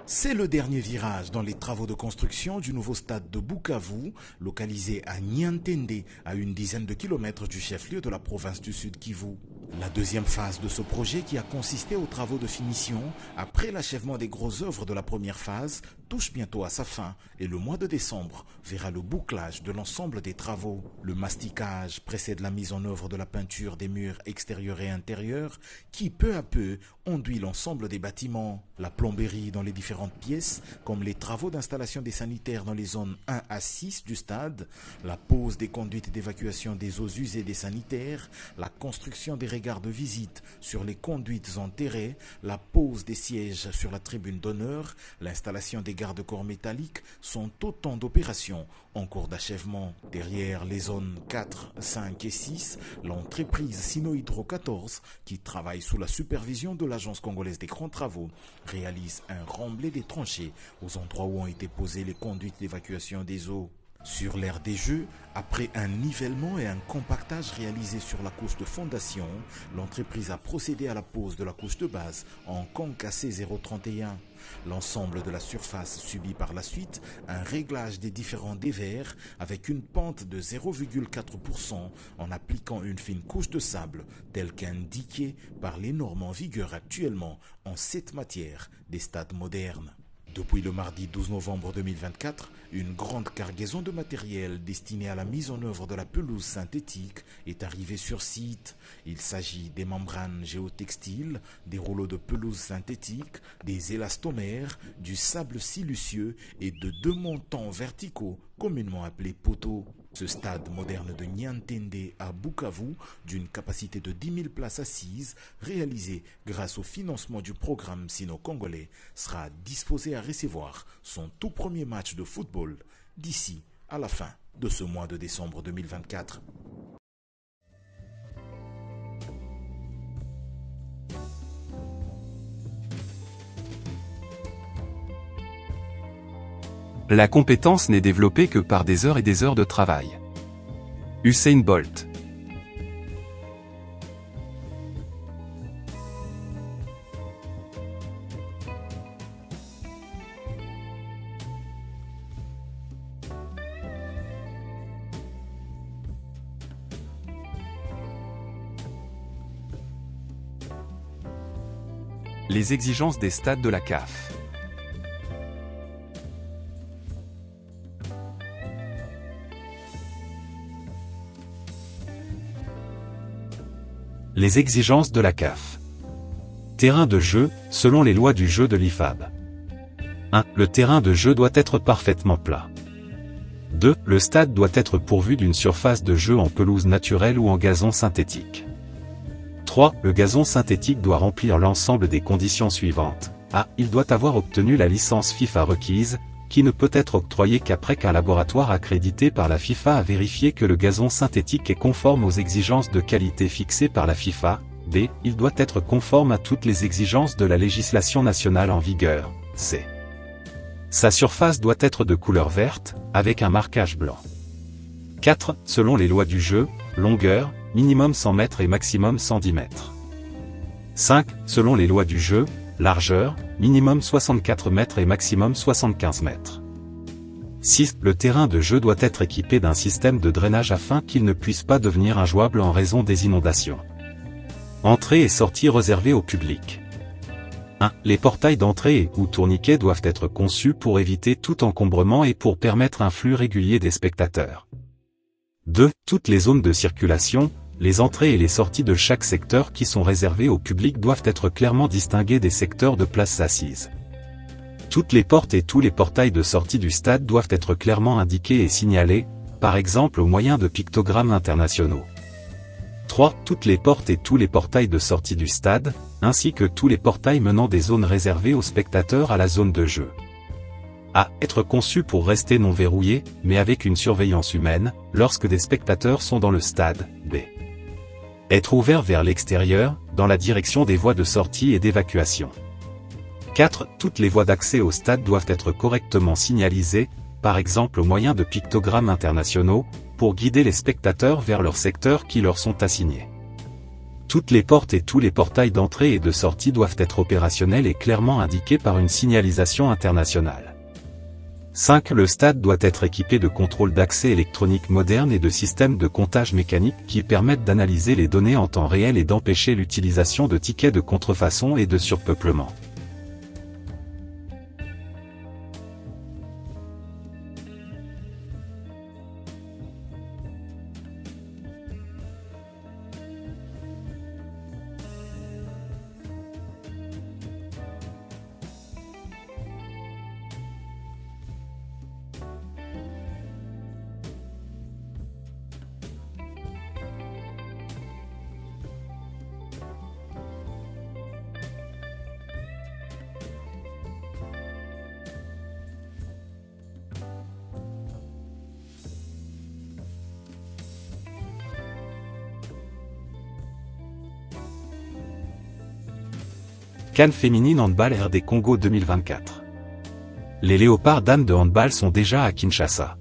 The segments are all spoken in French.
C'est le dernier virage dans les travaux de construction du nouveau stade de Bukavu, localisé à Niantende, à une dizaine de kilomètres du chef-lieu de la province du Sud Kivu. La deuxième phase de ce projet, qui a consisté aux travaux de finition après l'achèvement des grosses œuvres de la première phase, touche bientôt à sa fin et le mois de décembre verra le bouclage de l'ensemble des travaux. Le masticage précède la mise en œuvre de la peinture des murs extérieurs et intérieurs qui, peu à peu, enduit l'ensemble des bâtiments. La plomberie dans les différentes pièces, comme les travaux d'installation des sanitaires dans les zones 1 à 6 du stade, la pose des conduites d'évacuation des eaux usées des sanitaires, la construction des regards de visite sur les conduites enterrées, la pose des sièges sur la tribune d'honneur, l'installation des garde-corps métalliques sont autant d'opérations en cours d'achèvement. Derrière les zones 4, 5 et 6, l'entreprise Sinohydro 14, qui travaille sous la supervision de l'Agence congolaise des grands travaux, réalise un remblai des tranchées aux endroits où ont été posées les conduites d'évacuation des eaux. Sur l'aire des Jeux, après un nivellement et un compactage réalisé sur la couche de fondation, l'entreprise a procédé à la pose de la couche de base en concassé 031. L'ensemble de la surface subit par la suite un réglage des différents dévers avec une pente de 0,4% en appliquant une fine couche de sable telle qu'indiquée par les normes en vigueur actuellement en cette matière des stades modernes. Depuis le mardi 12 novembre 2024, une grande cargaison de matériel destiné à la mise en œuvre de la pelouse synthétique est arrivée sur site. Il s'agit des membranes géotextiles, des rouleaux de pelouse synthétique, des élastomères, du sable silicieux et de deux montants verticaux communément appelés poteaux. Ce stade moderne de Niantende à Bukavu, d'une capacité de 10 000 places assises, réalisé grâce au financement du programme sino-congolais, sera disposé à recevoir son tout premier match de football d'ici à la fin de ce mois de décembre 2024. La compétence n'est développée que par des heures et des heures de travail. Usain Bolt. Les exigences des stades de la CAF. Les exigences de la CAF. Terrain de jeu, selon les lois du jeu de l'IFAB. 1. Le terrain de jeu doit être parfaitement plat. 2. Le stade doit être pourvu d'une surface de jeu en pelouse naturelle ou en gazon synthétique. 3. Le gazon synthétique doit remplir l'ensemble des conditions suivantes. A. Il doit avoir obtenu la licence FIFA requise, qui ne peut être octroyée qu'après qu'un laboratoire accrédité par la FIFA a vérifié que le gazon synthétique est conforme aux exigences de qualité fixées par la FIFA. B. Il doit être conforme à toutes les exigences de la législation nationale en vigueur. C. Sa surface doit être de couleur verte, avec un marquage blanc. 4. Selon les lois du jeu, longueur, minimum 100 mètres et maximum 110 mètres. 5. Selon les lois du jeu, largeur, minimum 64 mètres et maximum 75 mètres. 6. Le terrain de jeu doit être équipé d'un système de drainage afin qu'il ne puisse pas devenir injouable en raison des inondations. Entrée et sortie réservées au public. 1. Les portails d'entrée ou tourniquets doivent être conçus pour éviter tout encombrement et pour permettre un flux régulier des spectateurs. 2. Toutes les zones de circulation, les entrées et les sorties de chaque secteur qui sont réservées au public doivent être clairement distinguées des secteurs de places assises. Toutes les portes et tous les portails de sortie du stade doivent être clairement indiqués et signalés, par exemple au moyen de pictogrammes internationaux. 3. Toutes les portes et tous les portails de sortie du stade, ainsi que tous les portails menant des zones réservées aux spectateurs à la zone de jeu. A. Être conçu pour rester non verrouillé, mais avec une surveillance humaine, lorsque des spectateurs sont dans le stade. B. Être ouvert vers l'extérieur, dans la direction des voies de sortie et d'évacuation. 4. Toutes les voies d'accès au stade doivent être correctement signalisées, par exemple au moyen de pictogrammes internationaux, pour guider les spectateurs vers leurs secteurs qui leur sont assignés. Toutes les portes et tous les portails d'entrée et de sortie doivent être opérationnels et clairement indiqués par une signalisation internationale. 5. Le stade doit être équipé de contrôles d'accès électroniques modernes et de systèmes de comptage mécanique qui permettent d'analyser les données en temps réel et d'empêcher l'utilisation de tickets de contrefaçon et de surpeuplement. CAN féminine handball RD Congo 2024. Les léopards dames de handball sont déjà à Kinshasa.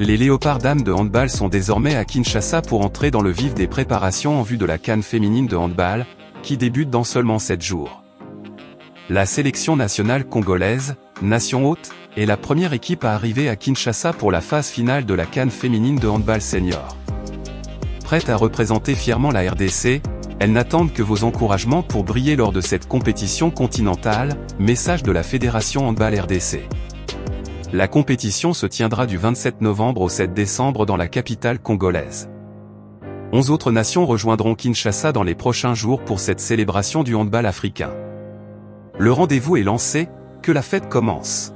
Les léopards dames de handball sont désormais à Kinshasa pour entrer dans le vif des préparations en vue de la CAN féminine de handball, qui débute dans seulement 7 jours. La sélection nationale congolaise, nation hôte, est la première équipe à arriver à Kinshasa pour la phase finale de la CAN féminine de handball senior. Prête à représenter fièrement la RDC, elles n'attendent que vos encouragements pour briller lors de cette compétition continentale, message de la Fédération Handball RDC. La compétition se tiendra du 27 novembre au 7 décembre dans la capitale congolaise. 11 autres nations rejoindront Kinshasa dans les prochains jours pour cette célébration du handball africain. Le rendez-vous est lancé, que la fête commence.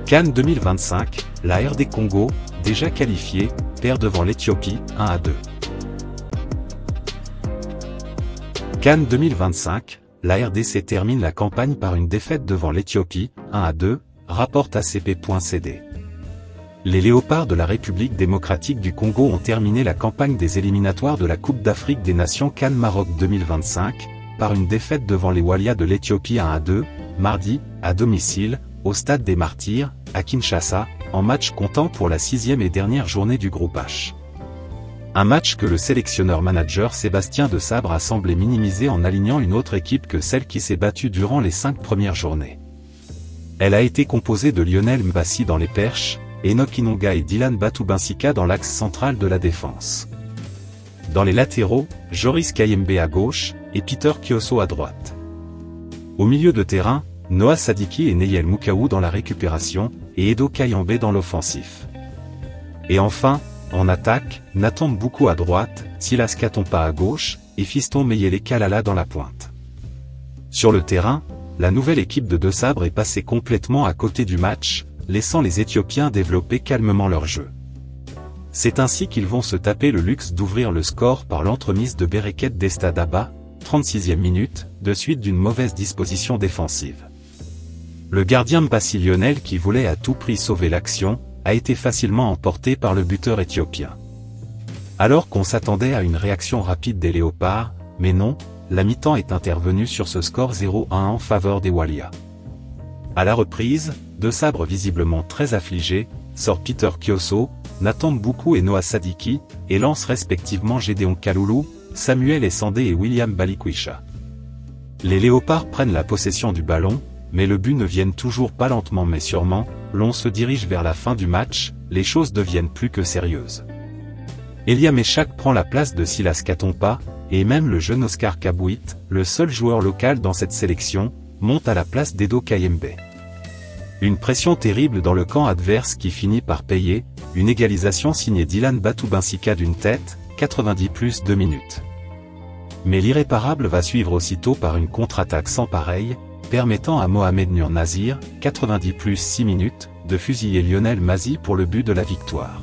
CAN 2025, la RD Congo, déjà qualifiée, perd devant l'Éthiopie, 1-2. CAN 2025, la RDC termine la campagne par une défaite devant l'Éthiopie, 1-2, rapporte ACP.cd. Les léopards de la République démocratique du Congo ont terminé la campagne des éliminatoires de la Coupe d'Afrique des Nations CAN Maroc 2025, par une défaite devant les Walia de l'Éthiopie 1-2, mardi, à domicile, au Stade des Martyrs, à Kinshasa, en match comptant pour la 6e et dernière journée du groupe H. Un match que le sélectionneur-manager Sébastien Desabre a semblé minimiser en alignant une autre équipe que celle qui s'est battue durant les 5 premières journées. Elle a été composée de Lionel Mbassi dans les perches, Enoch Inonga et Dylan Batubinsika dans l'axe central de la défense. Dans les latéraux, Joris Kayembe à gauche, et Peter Kioso à droite. Au milieu de terrain, Noah Sadiki et Neyel Moukaou dans la récupération, et Edo Kayembe dans l'offensif. Et enfin, en attaque, Nathan Mboukou à droite, Silas Katompa à gauche, et Fiston Meyele Kalala dans la pointe. Sur le terrain, la nouvelle équipe de Desabre est passée complètement à côté du match, laissant les Éthiopiens développer calmement leur jeu. C'est ainsi qu'ils vont se taper le luxe d'ouvrir le score par l'entremise de Bereket Destadaba, 36e minute, de suite d'une mauvaise disposition défensive. Le gardien Mbassi Lionel qui voulait à tout prix sauver l'action, a été facilement emporté par le buteur éthiopien. Alors qu'on s'attendait à une réaction rapide des Léopards, mais non, la mi-temps est intervenue sur ce score 0-1 en faveur des Walia. À la reprise, Desabre visiblement très affligé, sort Peter Kioso, Nathan Mboukou et Noah Sadiki, et lance respectivement Gédéon Kaloulou, Samuel Essandé et William Balikwisha. Les Léopards prennent la possession du ballon, mais le but ne vient toujours pas lentement mais sûrement, l'on se dirige vers la fin du match, les choses deviennent plus que sérieuses. Elia Meshak prend la place de Silas Katompa, et même le jeune Oscar Kabouit, le seul joueur local dans cette sélection, monte à la place d'Edo Kayembe. Une pression terrible dans le camp adverse qui finit par payer, une égalisation signée Dylan Batubinsika d'une tête, 90 plus 2 minutes. Mais l'irréparable va suivre aussitôt par une contre-attaque sans pareil, permettant à Mohamed Nur Nazir, 90 plus 6 minutes, de fusiller Lionel Mazi pour le but de la victoire.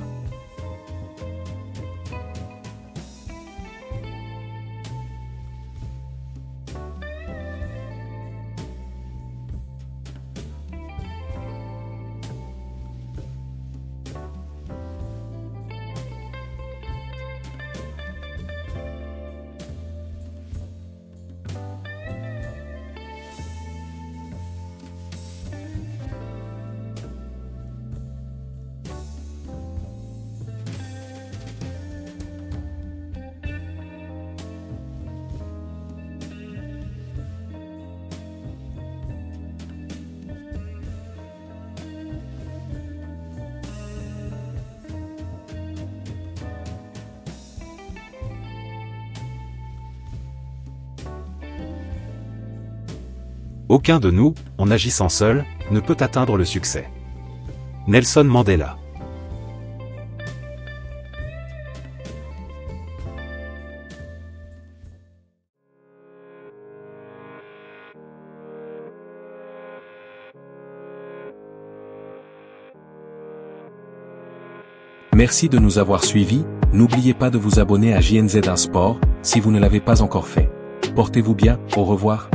Aucun de nous, en agissant seul, ne peut atteindre le succès. Nelson Mandela. Merci de nous avoir suivis, n'oubliez pas de vous abonner à JNZ1 Sport, si vous ne l'avez pas encore fait. Portez-vous bien, au revoir.